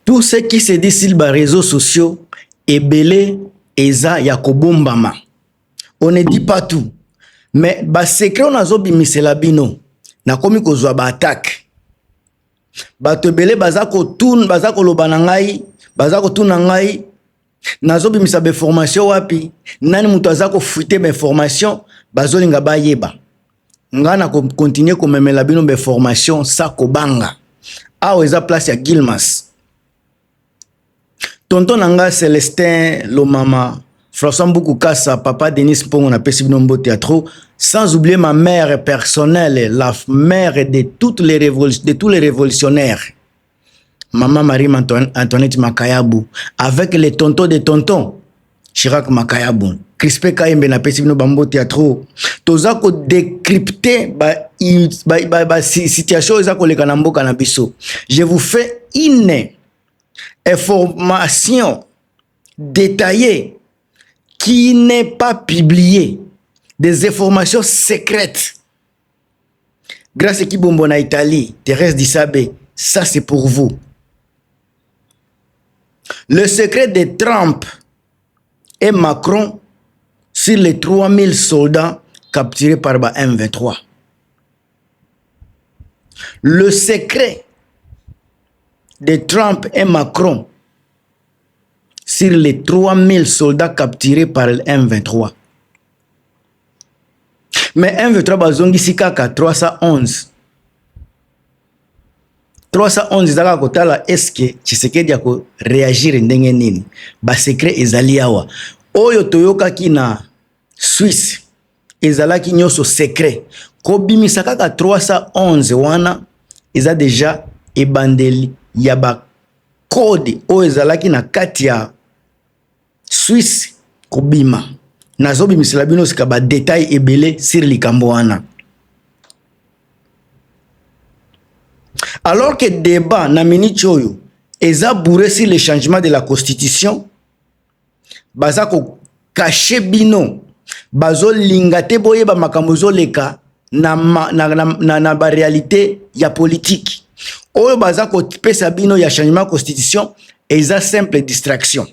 Tout ce qui se dit sur les réseaux sociaux est belé eza ya kobombama. On ne dit pas tout. Mais ba secret on a zobi miselabino. Na komi kozwa ba attaque. Ba te belé bazako tun bazako lobanangai, bazako tunangai. Nazobi misabe formation wapi. Nani mutu azako fuite be formation bazolinga ba yeba. Ngana continuer ko memela bino be formation sa kobanga. Awa eza place ya Gilmas. Tonton Nanga Célestin Lomama, François Mboukou Kassa, papa Denis Pongo na Pesibino Mbo Théâtre, sans oublier ma mère personnelle, la mère de tous les révolutionnaires. Maman Marie-Antoinette Makayabou, avec les tontons de tontons, Chirac Makayabou, Crispé Kayembe na Pesibino Mbo Théâtre, tozako décrypter ba situation ezako le kanambo kanabiso. Je vous fais une information détaillée qui n'est pas publiée, des informations secrètes. Grâce à qui Bombona Italie, Thérèse Dissabé, ça c'est pour vous. Le secret de Trump et Macron sur les 3000 soldats capturés par la M23. Le secret de Trump et Macron sur les 3000 soldats capturés par le M23. Mais M23 bazongi sikaka 311. 311 zaka kotala eske Tshisekedi yako réagir ndenge nini. Ba secret ezali awa. Oyo toyoka ki na Suisse ezalaki nyoso secret. Kobimisa kaka 311 wana eza déjà ebandeli ya ba code o ezalaki na kati ya Suisse kobima. Nazobi misilabino sika ba détail ebele sur likambo wana. Alors que débat na minute oyo eza bourré sur le changement de la constitution, bazako caché bino, bazo lingate boye ba makambo zoleka na ba réalité ya politique. Oyo bazako pesa bino ya changement de constitution eza simple distraction.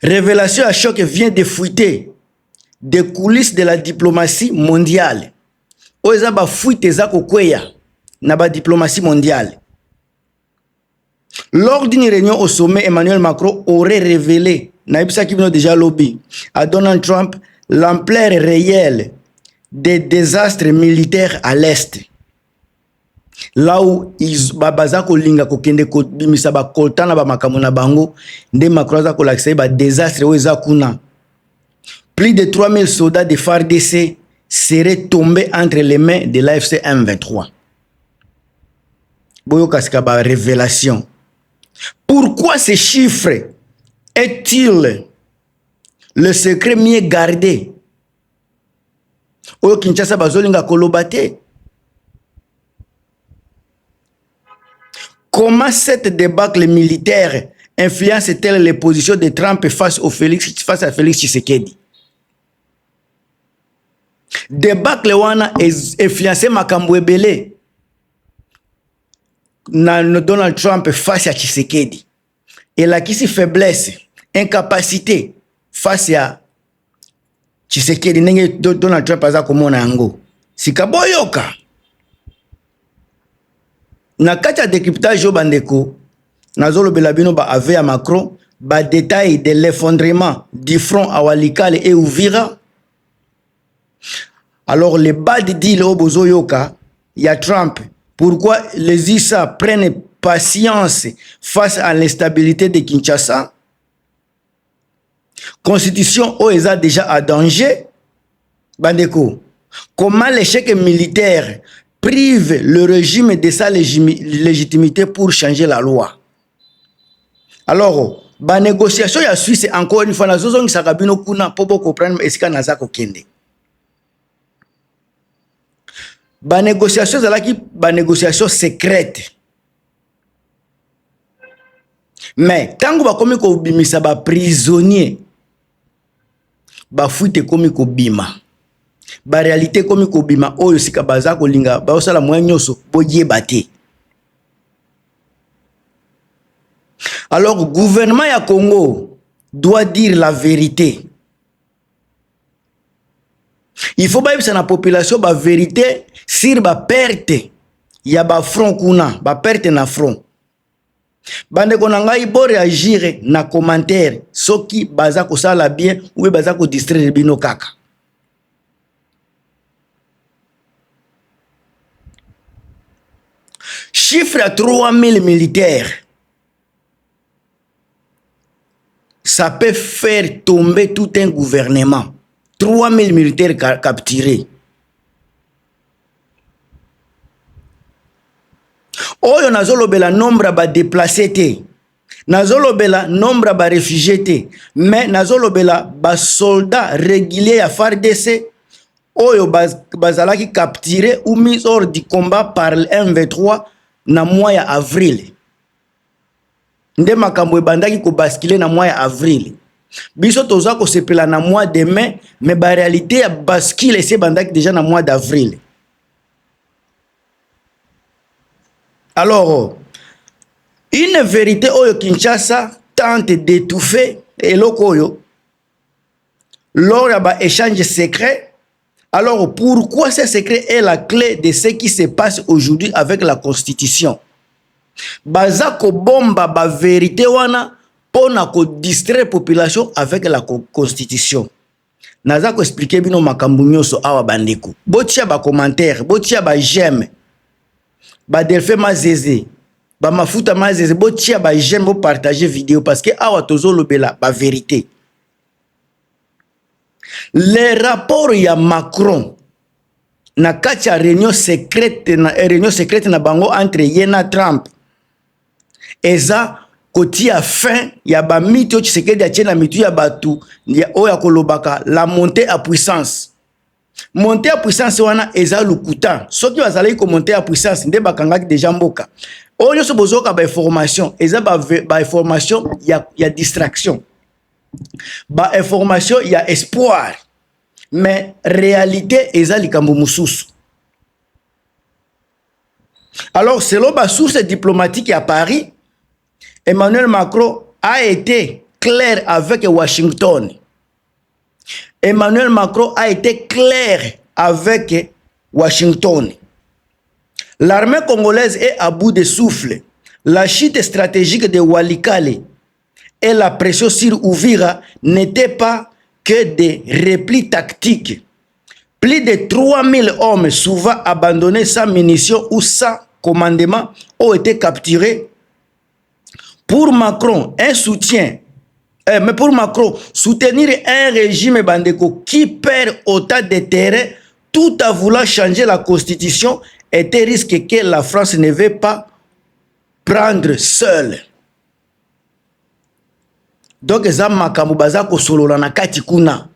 Révélation à choc vient de fuiter des coulisses de la diplomatie mondiale. Oyo ba fuite eza kokweya na ba diplomatie mondiale. Lors d'une réunion au sommet, Emmanuel Macron aurait révélé, naïbisa qui vient déjà lobby, à Donald Trump l'ampleur réelle des désastres militaires à l'Est. Là où ils bazako linga kokende ko bimisa ba koltana ba makamuna bango, nde Macron za ko lakse ba désastre oza kuna. Plus de 3000 soldats de FARDC seraient tombés entre les mains de l'AFC M23. Boyo kasika ba révélation. Pourquoi ces chiffres est-il le secret mieux gardé? Oyo Kinshasa bazolinga kolobate. Comment cette débâcle militaire influence-t-elle les positions de Trump face à Félix Tshisekedi? Débâcle wana influencé makambo ebele na Donald Trump face à Tshisekedi. Et là qui si faiblesse, incapacité face à Tshisekedi nenge Donald Trump aza komona yango. Sikaboyoka. Na kati ya décryptage yo bandeko, nazolo belabino ba ave ya Macron, ba détail de l'effondrement du front à Walikale et Uvira. Alors les bad deal au bozo yoka, ya Trump. Pourquoi les ISA prennent patience face à l'instabilité de Kinshasa? Constitution OESA déjà à danger. Bandeko, comment l'échec militaire prive le régime de sa légitimité pour changer la loi? Alors, la négociation ya Suisse encore une fois na zozo ngisakabino kuna popo comprendre esika nazako kende. Ba négociation zalaki ba négociation secrète. Mais tango ba komi ko bimisa ba prisonnier ba fuite komi ko bima. Ba réalité komi ko bima oyo sika baza ko linga ba osala moyen nyoso boye baté. Alors, le gouvernement ya Congo doit dire la vérité. Il faut que la population la vérité sur la perte. Il y a ba front kuna, ba perte na front. Bande konanga ibo réagir na commentaire soki baza ko sala bien ou baza ko distraire bino kaka. Chiffre à 3000 militaires. Ça peut faire tomber tout un gouvernement. 3000 militaires capturés. Oyo nazolobela nombre ba déplacé te. Nazolobela nombre ba réfugié te. Mais nazolobela ba soldats réguliers à FARDC. Oyo bazalaki capturé ou mis hors du combat par le M23 na mois ya avril. Nde makambo ebandaki ko basculer na mois ya avril. Biso toza ko sepela na mois de mai, mais ba réalité ya bascule se bandaki déjà na mois d'avril. Alors, une vérité oyo Kinshasa tente d'étouffer eloko oyo lors ya ba échange secret. Alors, pourquoi ce secret est la clé de ce qui se passe aujourd'hui avec la Constitution? Baza ko bomba ba vérité wana pona ko distraire population avec la Constitution. Naza ko expliquer bino makambo nyonso awa bandeko. Botia ba commentaire, botia ba j'aime. Ba Delphin Mazeze, ba Mafuta Mazeze, botia ba j'aime, bo partager vidéo parce que awa tozo lobela ba vérité. Les rapports ya Macron na kati ya réunion secrète na bango entre Yena Trump eza kotia fin ya ba miti o Tshisekedi atie na mitu ya batu ya oya kolobaka la montée à puissance. Montée à puissance wana eza lukuta. Soki bazali ko monter à puissance nde bakangaki déjà mboka. Oyo so bozoka ba information eza ba information ya distraction. Ba information ya espoir. Mais réalité eza likambo mususu. Alors selon ba source diplomatique à Paris, Emmanuel Macron a été clair avec Washington. Emmanuel Macron a été clair avec Washington. L'armée congolaise est à bout de souffle. La chute stratégique de Walikale et la pression sur Uvira n'étaient pas que des replis tactiques. Plus de 3000 hommes, souvent abandonnés sans munitions ou sans commandement, ont été capturés. Pour Macron, mais pour Macron, soutenir un régime bandeko qui perd autant de terrain tout en voulant changer la constitution est un risque que la France ne veut pas prendre seule. Donc, eza makambo baza ko solola na kati kuna.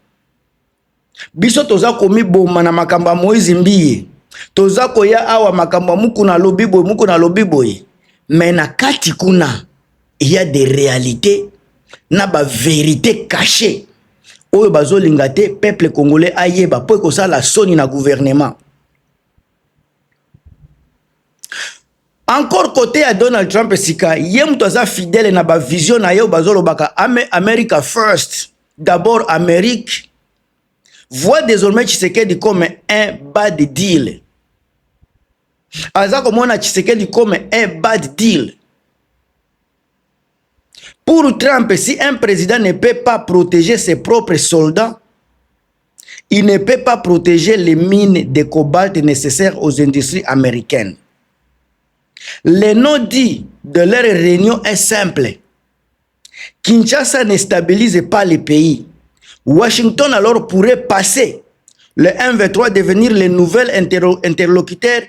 Biso toza komi boma na makambo Moïse Mbiye. Toza koya awa makambo mukuna lobiboy. Mais na kati kuna, il y a des réalités, na ba vérité cachée. Oyo bazo lingate peuple congolais ayeba po ko sa la soni na gouvernement. Encore côté à Donald Trump sika, yem toza fidèle na ba vision na yo bazolo baka America first. D'abord Amérique. Voit désormais Tshisekedi comme un bad deal. Aza komona Tshisekedi comme un bad deal. Pour Trump, si un président ne peut pas protéger ses propres soldats, il ne peut pas protéger les mines de cobalt nécessaires aux industries américaines. Le nom dit de leur réunion est simple. Kinshasa ne stabilise pas le pays. Washington alors pourrait passer le M23 devenir le nouvel interlocuteur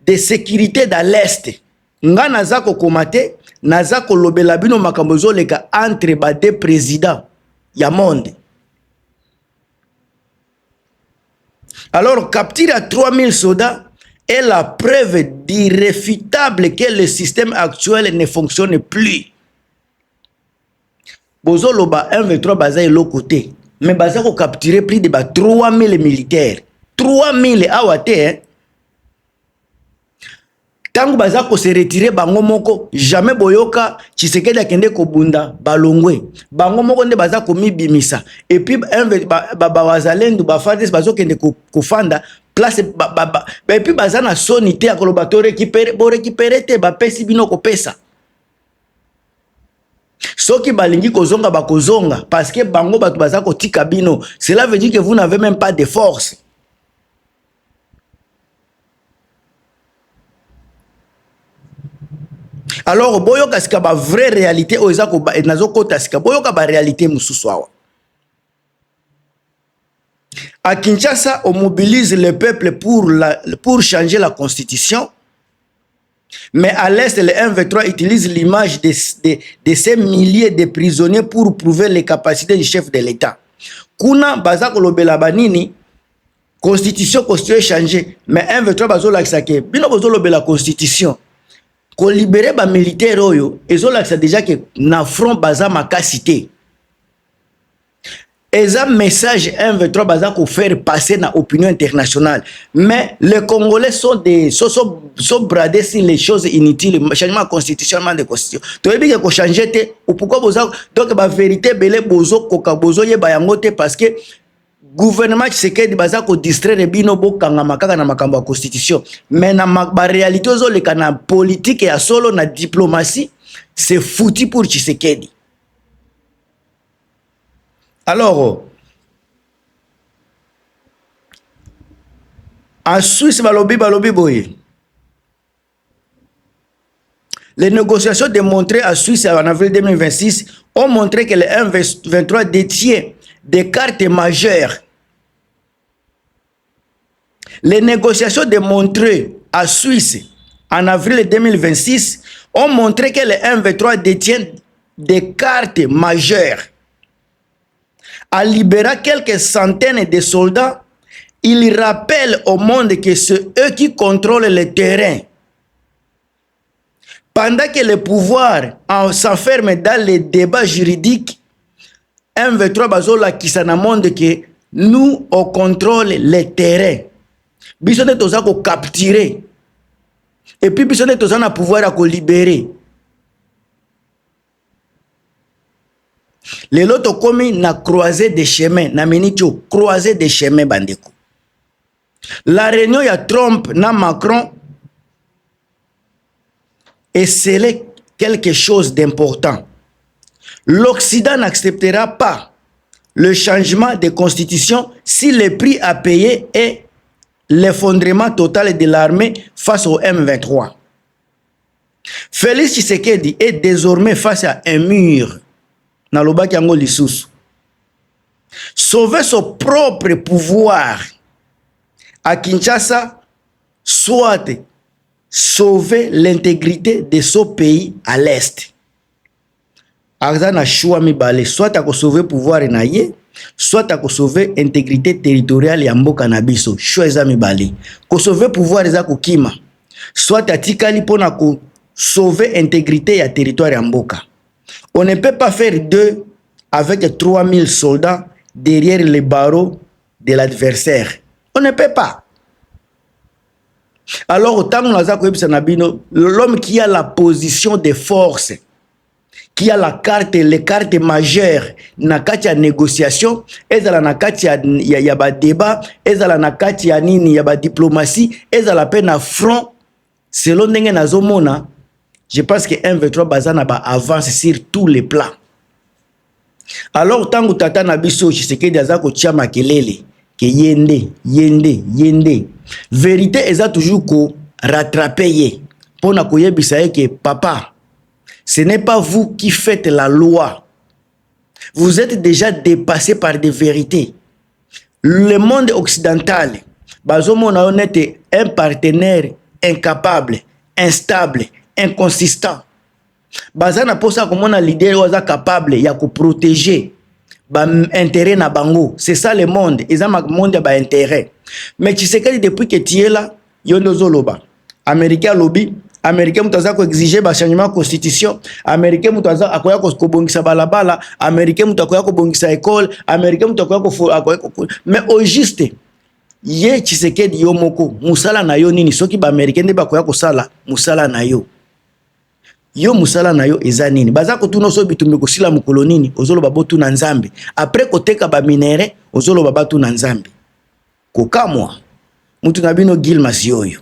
de sécurité dans l'Est. Nga nazako komate, nazako lobela bino makambo zoleka entre ba deux présidents ya monde. Alors capturer à 3000 soldats est la preuve irréfutable que le système actuel ne fonctionne plus. Bozo loba M23 baza elo côté, mais baza ko capturer plus de 3000 militaires. 3000 awate hein. Tangu baza ko se retirer bango moko jamais boyoka Tshisekedi akende ko bunda balongwe bango moko nde baza ko mibimisa et puis wazalendo ba FARDC bazo kende ko fanda place et puis baza na sonité akoloba to récupérer te ba pesi bino ko pesa soki balingi kozonga bakozonga parce que bango batu baza ko tika bino, cela veut dire que vous n'avez même pas de force. Alors boyoka sika ba vraie réalité oza ko nazo kota sika boyoka ba réalité mususu awa. À Kinshasa, on mobilise le peuple pour changer la constitution. Mais à l'est, le M23 utilise l'image de ces milliers de prisonniers pour prouver les capacités du chef de l'État. Kuna baza kolobela banini constitution changée, mais M23 bazo laksake bino bazo lobela constitution. Ko libérer ba militaire oyo ezo laksa déjà que na front baza makasité. Et un message M23 baza ko faire passer na opinion internationale. Mais les Congolais sont bradés sur les choses inutiles, changement constitutionnel de constitution. Tu veux bien que changer te ou pourquoi boza donc ba vérité belé bozo koka bozo ye bayangote parce que gouvernement Tshisekedi baza ko distraire bino bokanga makaka na makambo ya constitution. Mais na ba réalité zo le kana politique ya solo na diplomatie, c'est foutu pour Tshisekedi. Alors, en Suisse, balobi boye. Les négociations démontrées en Suisse en avril 2026 ont montré que le M23 détient des cartes majeures. Les négociations démontrées en Suisse en avril 2026 ont montré que le M23 détient des cartes majeures. En libérant quelques centaines de soldats, il rappelle au monde que c'est eux qui contrôlent le terrain. Pendant que le pouvoir s'enferme dans les débats juridiques, M23 bazola qui s'en monde que nous on contrôle le terrain. Bisone toza ko capturer. Et puis bisone toza na pouvoir à ko libérer. Les loto komi na croisée des chemins, na menicho croisée des chemins bandeko. La réunion ya Trump na Macron est scellé quelque chose d'important. L'Occident n'acceptera pas le changement de constitution si le prix à payer est l'effondrement total de l'armée face au M23. Félix Tshisekedi est désormais face à un mur. Sauver son propre pouvoir à Kinshasa, soit sauver l'intégrité de son pays à l'est. Azana choix mi balé, soit à sauver pouvoir na ye, soit à sauver l'intégrité territoriale ya mboka na biso, choix mi balé. Ko sauver pouvoir za ko kima, soit à tikali pona ko sauver l'intégrité ya territoire ya mboka. On ne peut pas faire deux avec 3000 soldats derrière les barreaux de l'adversaire. On ne peut pas. Alors, autant l'homme qui a la position de force, qui a la carte, les cartes majeures, na kati ya négociation, ezala na kati ya ba débat, ezala na kati ya nini ya ba diplomatie, ezala pe na front, selon ndenge nazomona, je pense que M23 bazana ba avance sur tous les plans. Alors tangu tata na biso Tshisekedi azako tia makelele ke yende. Vérité eza toujours ko rattraper ye. Pona ko yebisa ye ke papa, ce n'est pas vous qui faites la loi. Vous êtes déjà dépassé par des vérités. Le monde occidental bazomona honnête un partenaire incapable, instable, inconsistant. Bazana posa komona leader oza capable ya ko protéger ba intérêt na bango. C'est ça le monde, ils ont monde ba intérêt. Mais tu sais que depuis que tu es là, yondo zoloba. Américain lobby, Américain mutaza ko exiger ba changement constitution, Américain mutaza akoya ko bongisa balabala, Américain mutakoya ko bongisa école, Américain mutakoya ko mais au juste ye Tshisekedi yo moko musala na yo nini soki ba américain nde bakoya kosala musala na yo musala na yo eza nini baza kotuna so bitumbi kosila mukolo nini ozolo babotu na nzambe après koteka ba minere ozolo babatu na nzambe kokamwa mutu na bino Gilmas yoyo